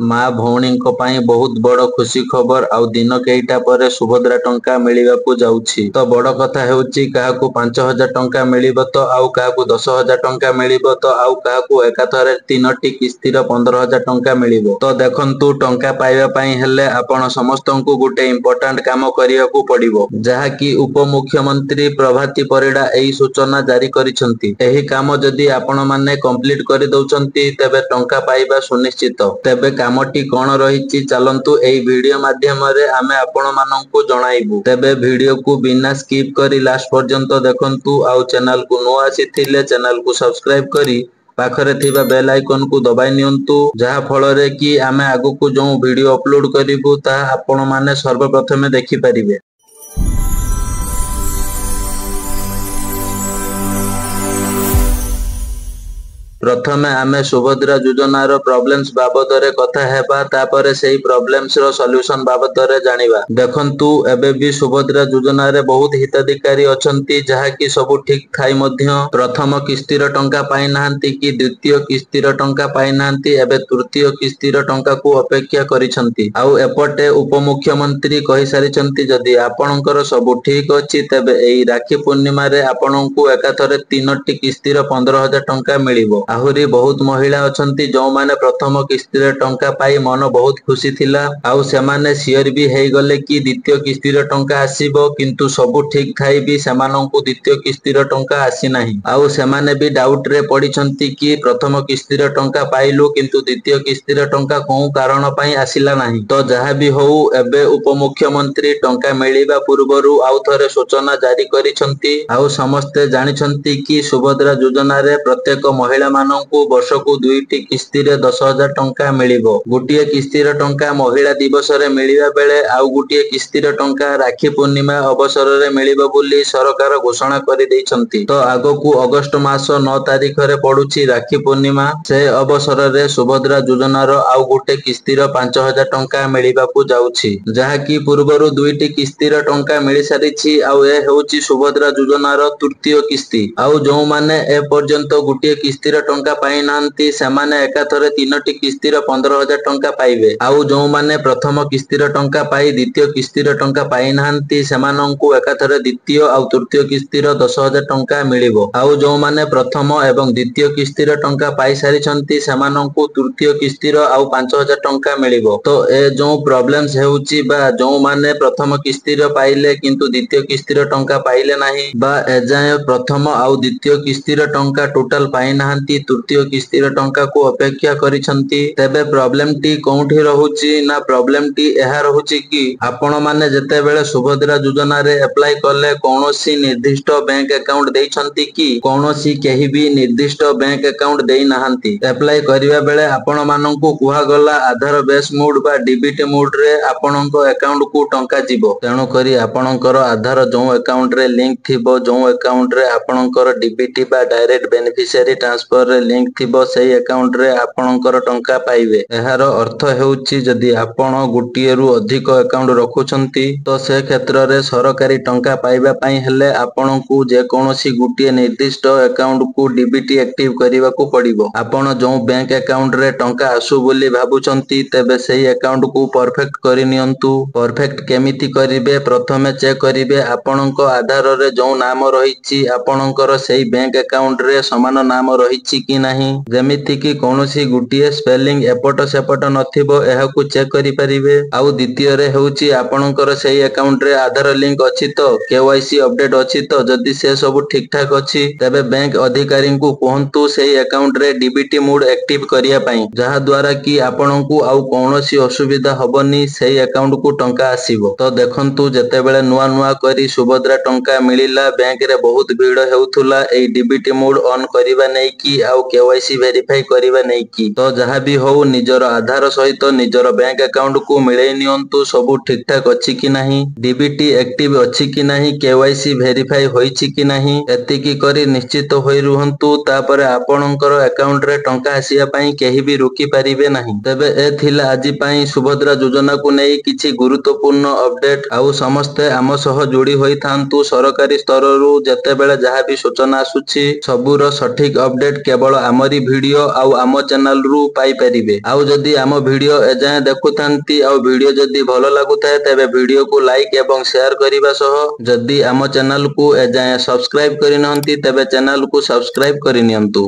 माँ भौणी बहुत बड़ खुशी खबर आउ दिन केईटा पर सुभद्रा टंका मिलवाकू जाउछि। तो बड़ कथा हेउछि काहाकू 5000 टंका मिलिबो तो आउ काहाकू 10000 टंका मिलिबो तो आउ काहाकू एकाथरे 3टी किस्तीर 15000 टंका मिलिबो। तो देखंतु टंका पाइबा पई हेले आपण समस्तंकु गुटे इंपोर्टेंट काम करियाकू पड़िबो, जहाकी उपमुख्यमंत्री प्रभाती परिडा एही सूचना जारी करिसंती। एही काम जदि आपण माने कंप्लीट करि दउचंती तेबे टंका पाइबा सुनिश्चित। तेबे कामटी कोन रहिछि चलंतु एही वीडियो माध्यमरे आमे आपण माननकु जणाइबु। तेबे वीडियो को बिना स्किप करी लास्ट पर्यंत देखंतु आउ चैनल को नो आसीथिले चैनल को सब्सक्राइब करी पाखरे थिबा बेल आइकन को दबाई नियंतु, जहा फलरे कि आमे आगु को जो वीडियो अपलोड करिबु ता आपण माने सर्वप्रथमे देखि परिबे। प्रथमे आमे सुभद्रा योजनार प्रॉब्लम्स बाबदरे कथा हेबा, तापरे सेही प्रॉब्लम्स रो सॉल्यूशन बाबदरे जानिबा। देखंतु एबे भी सुभद्रा योजनारे बहुत हिताधिकारी अछंती, जहा कि सब ठीक थाई मध्य प्रथम किस्तीर टंका पाई नाहंती कि द्वितीय किस्तीर टंका पाई नाहंती, एबे तृतीय किस्तीर टंका को अपेक्षा करिसंती। आउ एपटे उपमुख्यमंत्री कहि सारिसंती जदि आपणकर सब ठीक अछि तेबे एही राखी पूर्णिमा रे आपणंकु एकाथरे 3टी किस्तीर 15000 टंका मिलिबो। आहुरी बहुत महिला अछंती जो माने प्रथम किस्तीर टंका पाई मन बहुत खुशी थिला, आउ सेमाने सियर भी हेई गले कि द्वितीय किस्तीर टंका आसीबो, किंतु सब ठीक थाई भी सेमानंकु द्वितीय किस्तीर टंका आसी नाही। आउ सेमाने भी डाउट रे पडिसंती कि प्रथम किस्तीर टंका पाइलु किंतु द्वितीय किस्तीर टंका कोउ कारण पई आसिला नाही। तो जहा भी होउ एबे उपमुख्यमंत्री टंका मिलिबा पूर्वरु आउ थरे सूचना जारी करिसंती। आउ समस्ते जानिसंती कि सुभद्रा योजना रे प्रत्येक महिला माननकु वर्षकु 2टी किस्ती रे 10000 टंका मिलिबो। गुटिए किस्तीर टंका महिला दिवस रे मिलिबा बेले आउ गुटिए किस्तीर टंका राखी पूर्णिमा अवसर रे मिलिबो बोली सरकार घोषणा करि दैछंती। तो आगकु अगस्त मास 9 तारिख रे पडुछि राखी पूर्णिमा, से अवसर रे सुभद्रा योजना रो आउ गुटे किस्तीर 5000 टंका मिलिबाकू जाउछि, जहा कि पूर्वरु 2टी किस्तीर टंका मिलि सारिछि। आउ ए हेउछि सुभद्रा योजना रो तृतीय किस्ती। आउ जो माने ए पर्यंत गुटिए किस्तीर टंका पाई नांती सेमाने एकाथरे 3टी किस्तीर 15000 टंका पाइबे। आउ जो माने प्रथम किस्तीर टंका पाई द्वितीय किस्तीर टंका पाई नांती सेमानंकु एकाथरे द्वितीय आउ तृतीय किस्तीर 10000 टंका मिलिबो। आउ जो माने प्रथम एवं द्वितीय किस्तीर टंका पाई सारिछंती सेमानंकु तृतीय किस्तीर आउ 5000 टंका मिलिबो। तो ए जो प्रॉब्लम्स हेउची बा जो माने प्रथम किस्तीर पाइले किंतु द्वितीय किस्तीर टंका पाइले नाही, बा एजाय प्रथम आउ द्वितीय किस्तीर टंका टोटल पाई नाहंती तृतीय किस्तीर टंका को अपेक्षा करिसंती। तेबे प्रॉब्लम टी कोउठी रहुची ना प्रॉब्लम टी एहा रहुची कि आपण माने जते बेले सुभद्रा योजना रे अप्लाई करले कोनोसी निर्दिष्ट बैंक अकाउंट देइछंती कि कोनोसी केही भी निर्दिष्ट बैंक अकाउंट देइ नाहंती। अप्लाई करिवा बेले आपण माननकु कुहा गला आधार बेस मोड बा डीबीटी मोड रे आपणक अकाउंट को टंका जीवो। तेणु करी आपणकर आधार जो अकाउंट रे लिंक थिबो, जो अकाउंट रे आपणकर डीबीटी बा डायरेक्ट बेनिफिशियरी ट्रांसफर रे लिंक थिबो, सेही अकाउंट रे आपणकर टंका पाइबे। एहार अर्थ हेउची जदि आपण गुटिए रु अधिक अकाउंट रखुछंती तो से क्षेत्र रे सरकारी टंका पाइबा पई हेले आपणकु जे कोनोसी गुटिए निर्दिष्ट अकाउंट को डीबीटी एक्टिव करिवाकू पड़िबो। आपण जो बैंक अकाउंट रे टंका आसु बोली भाबुचंती तेबे सेही अकाउंट को परफेक्ट करि नियंतु। परफेक्ट केमिति करिवे, प्रथमे चेक करिवे आपणक आधार रे जो नाम रहिछि आपणकर सेही बैंक अकाउंट रे समान नाम रहिछि कि नाही। जेमिति कि कोनोसी गुटिए स्पेलिंग एपट सेपट नथिबो एहाकू चेक करि परिबे। आउ द्वितीय रे हेउछि आपणकर सेही अकाउंट रे आधार लिंक अछि तो, केवाईसी अपडेट अछि तो, जदि से सब ठीक ठाक अछि तेबे बैंक अधिकारी को कहंतु सेही अकाउंट रे डीबीटी मोड एक्टिव करिया पई, जहा द्वारा कि आपणकू आउ कोनोसी असुविधा हबनी, सेही अकाउंट को टंका आसीबो। तो देखंतु जते बेले नुआ नुआ करी सुभद्रा टंका मिलिला बैंक रे बहुत भीड़ हेउथुला एई डीबीटी मोड ऑन करिबा नै कि आउ केवाईसी वेरीफाई करिबा नै कि। तो जहा भी हो निजर आधार सहित निजर बैंक अकाउंट को मिलै नियंतु सब ठीक ठाक अछि कि नाही, डीबीटी एक्टिव अछि कि नाही, केवाईसी वेरीफाई होईछि कि नाही, एतिकी करी निश्चित होई रुहंतु। तापरे आपणकर अकाउंट रे टंका आसिया पई केही भी रोकी परिबे नाही। तबे ए थिला आजि पई सुभद्रा योजना को नै किछि गुरुत्वपूर्ण अपडेट। आउ समस्ते आम सह जोड़ी होई थांतु। सरकारी स्तर रु जते बेले जहा भी सूचना आसुछि सबुर सठिक अपडेट केवल आमरी वीडियो आउ आम चैनल रु पाई परिबे। आउ जदि आम वीडियो एजाए देखुथांती आउ वीडियो जदि भलो लागुथाए तेबे वीडियो को लाइक एवं शेयर करिबा सह जदि आम चैनल को एजाए सब्सक्राइब करिनहंती तेबे चैनल को सब्सक्राइब करिनियंतु।